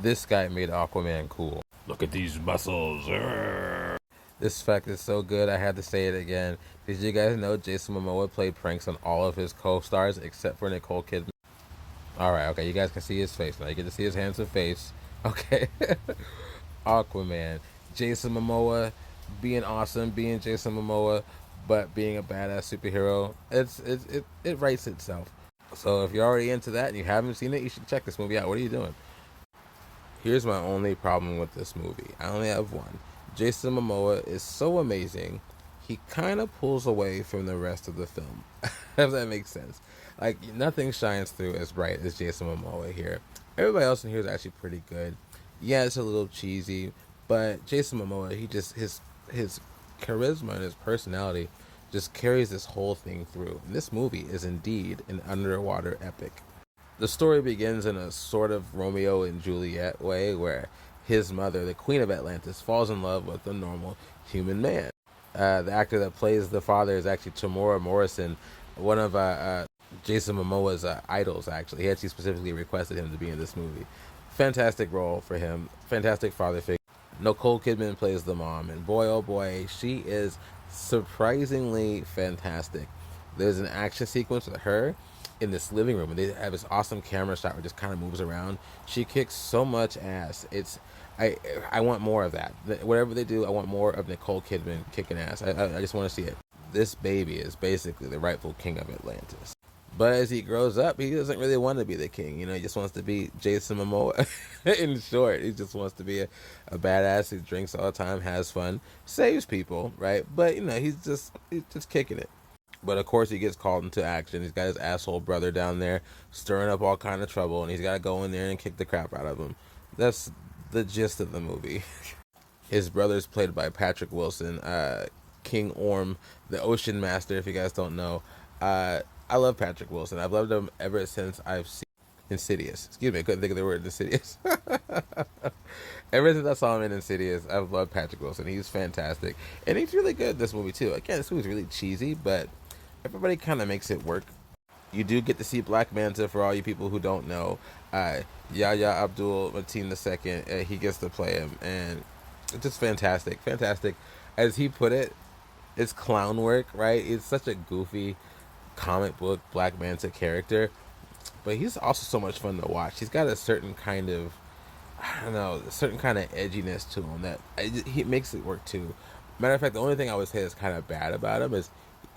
This guy made Aquaman cool. Look at these muscles. Urgh. This fact is so good, I had to say it again. Did you guys know Jason Momoa played pranks on all of his co-stars except for Nicole Kidman? Alright, okay, you guys can see his face now. You get to see his handsome face. Okay. Aquaman. Jason Momoa being awesome, being Jason Momoa, but being a badass superhero. It writes itself. So if you're already into that and you haven't seen it, you should check this movie out. What are you doing? Here's my only problem with this movie. I only have one. Jason Momoa is so amazing. He kind of pulls away from the rest of the film. If that makes sense. Like, nothing shines through as bright as Jason Momoa here. Everybody else in here is actually pretty good. Yeah, it's a little cheesy, but Jason Momoa, he just his charisma and his personality just carries this whole thing through. And this movie is indeed an underwater epic. The story begins in a sort of Romeo and Juliet way where his mother, the Queen of Atlantis, falls in love with a normal human man. The actor that plays the father is actually Tamora Morrison, one of Jason Momoa's idols, actually. He actually specifically requested him to be in this movie. Fantastic role for him. Fantastic father figure. Nicole Kidman plays the mom, and boy, oh boy, she is surprisingly fantastic. There's an action sequence with her in this living room, and they have this awesome camera shot where it just kind of moves around. She kicks so much ass. I want more of that. Whatever they do, I want more of Nicole Kidman kicking ass. I just want to see it. This baby is basically the rightful king of Atlantis. But as he grows up, he doesn't really want to be the king. You know, he just wants to be Jason Momoa. In short, he just wants to be a badass who drinks all the time, has fun, saves people, right? But, you know, he's just kicking it. But of course he gets called into action. He's got his asshole brother down there stirring up all kind of trouble, and he's got to go in there and kick the crap out of him. That's the gist of the movie. His brother's played by Patrick Wilson, King Orm, the Ocean Master, if you guys don't know. I love Patrick Wilson. I've loved him ever since I've seen Insidious. Excuse me, I couldn't think of the word Insidious. Ever since I saw him in Insidious, I've loved Patrick Wilson. He's fantastic. And he's really good in this movie, too. Again, this movie's really cheesy, but everybody kind of makes it work. You do get to see Black Manta for all you people who don't know. Yahya Abdul Mateen II, he gets to play him, and it's just fantastic. Fantastic. As he put it, it's clown work, right? It's such a goofy comic book Black Manta character, but he's also so much fun to watch. He's got a certain kind of, I don't know, a certain kind of edginess to him that he makes it work too. Matter of fact, the only thing I would say that's kind of bad about him is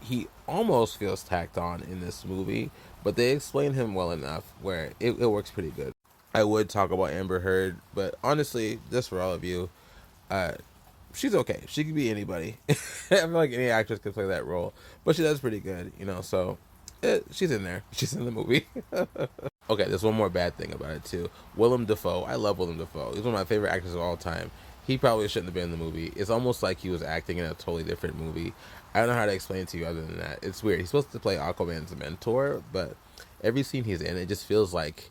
he almost feels tacked on in this movie, but they explain him well enough where it works pretty good. I would talk about Amber Heard, but honestly, just for all of you, she's okay. She could be anybody. I feel like any actress could play that role, but she does pretty good, you know. So she's in there. She's in the movie. Okay, there's one more bad thing about it too. Willem Dafoe. I love Willem Dafoe. He's one of my favorite actors of all time. He probably shouldn't have been in the movie. It's almost like he was acting in a totally different movie. I don't know how to explain it to you other than that. It's weird. He's supposed to play Aquaman's mentor, but every scene he's in, it just feels like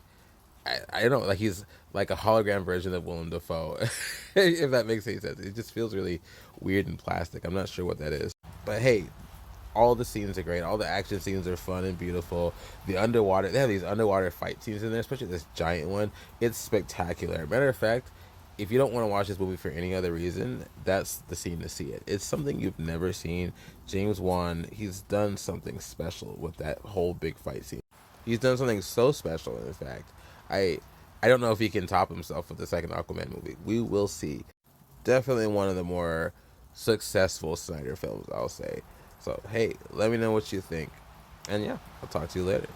I don't know, like he's like a hologram version of Willem Dafoe. If that makes any sense. It just feels really weird and plastic. I'm not sure what that is. But hey, all the scenes are great. All the action scenes are fun and beautiful. The underwater, they have these underwater fight scenes in there, especially this giant one. It's spectacular. Matter of fact, if you don't want to watch this movie for any other reason, that's the scene to see it. It's something you've never seen. James Wan, he's done something special with that whole big fight scene. He's done something so special, in fact. I don't know if he can top himself with the second Aquaman movie. We will see. Definitely one of the more successful Snyder films, I'll say. So, hey, let me know what you think. And yeah, I'll talk to you later.